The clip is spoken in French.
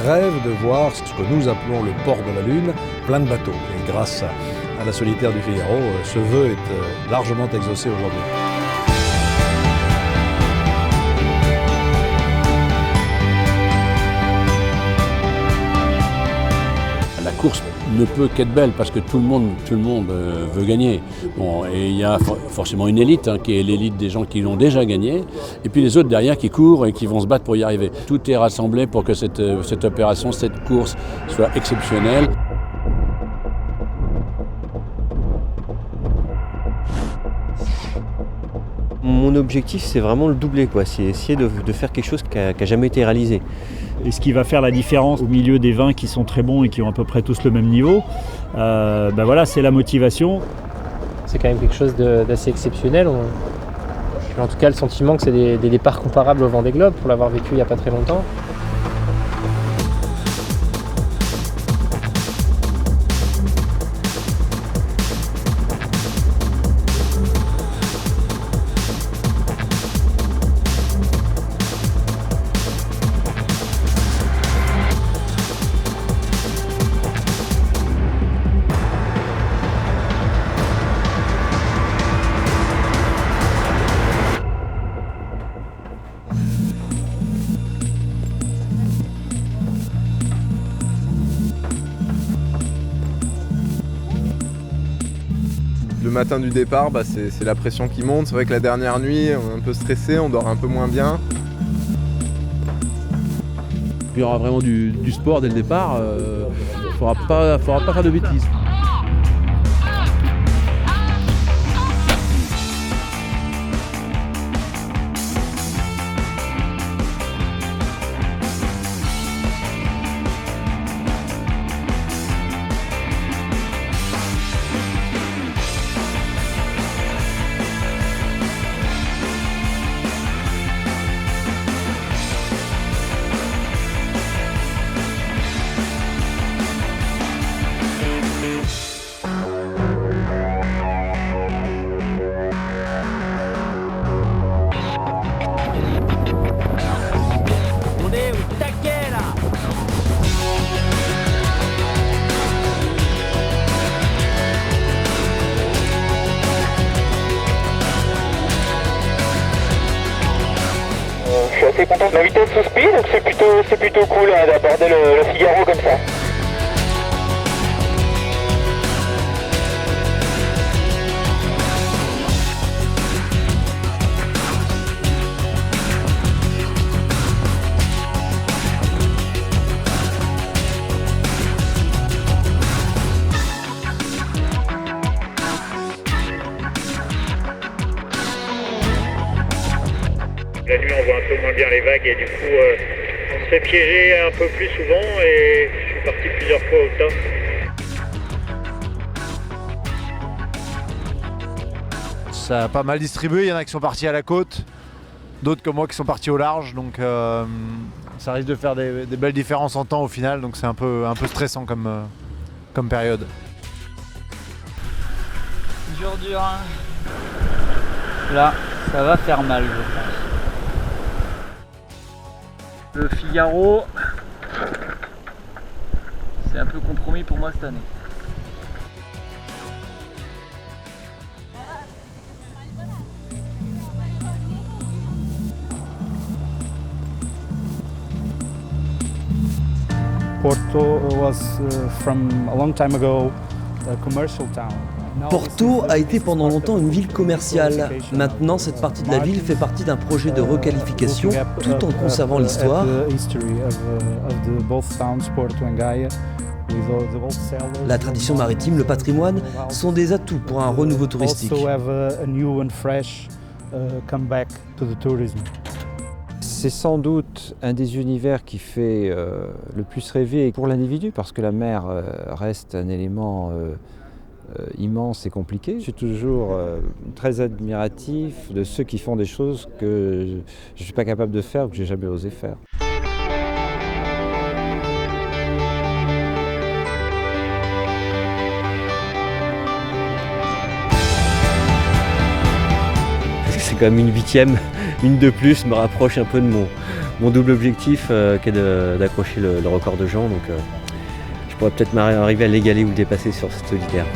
rêvent de voir ce que nous appelons le port de la Lune, plein de bateaux. Et grâce à la solitaire du Figaro, ce vœu est largement exaucé aujourd'hui. La course ne peut qu'être belle parce que tout le monde veut gagner. Bon, et il y a forcément une élite qui est l'élite des gens qui l'ont déjà gagné, et puis les autres derrière qui courent et qui vont se battre pour y arriver. Tout est rassemblé pour que cette opération, cette course soit exceptionnelle. Mon objectif, c'est vraiment le doubler, quoi. C'est essayer de faire quelque chose qui n'a jamais été réalisé. Et ce qui va faire la différence au milieu des vins qui sont très bons et qui ont à peu près tous le même niveau, voilà, c'est la motivation. C'est quand même quelque chose d'assez exceptionnel. J'ai en tout cas le sentiment que c'est des départs comparables au Vendée Globe, pour l'avoir vécu il n'y a pas très longtemps. Le matin du départ, c'est la pression qui monte. C'est vrai que la dernière nuit, on est un peu stressé, on dort un peu moins bien. Il y aura vraiment du sport dès le départ. Il ne faudra pas faire de bêtises. Je suis assez content de ma vitesse sous speed, donc c'est plutôt cool d'aborder le Figaro comme ça. La nuit, on voit un peu moins bien les vagues et du coup, on se fait piéger un peu plus souvent et je suis parti plusieurs fois au top. Ça a pas mal distribué, il y en a qui sont partis à la côte, d'autres comme moi qui sont partis au large, donc ça risque de faire des belles différences en temps au final, donc c'est un peu stressant comme période. Dur, hein. Là, ça va faire mal, je pense. Le Figaro, c'est un peu compromis pour moi cette année. Porto was from a long time ago a commercial town. Porto a été pendant longtemps une ville commerciale. Maintenant, cette partie de la ville fait partie d'un projet de requalification tout en conservant l'histoire. La tradition maritime, le patrimoine sont des atouts pour un renouveau touristique. C'est sans doute un des univers qui fait le plus rêver pour l'individu, parce que la mer reste un élément immense et compliqué. Je suis toujours très admiratif de ceux qui font des choses que je ne suis pas capable de faire ou que je n'ai jamais osé faire. C'est quand même une 8e, une de plus me rapproche un peu de mon double objectif qui est d'accrocher le record de Jean. Donc je pourrais peut-être arriver à l'égaler ou le dépasser sur cette solitaire.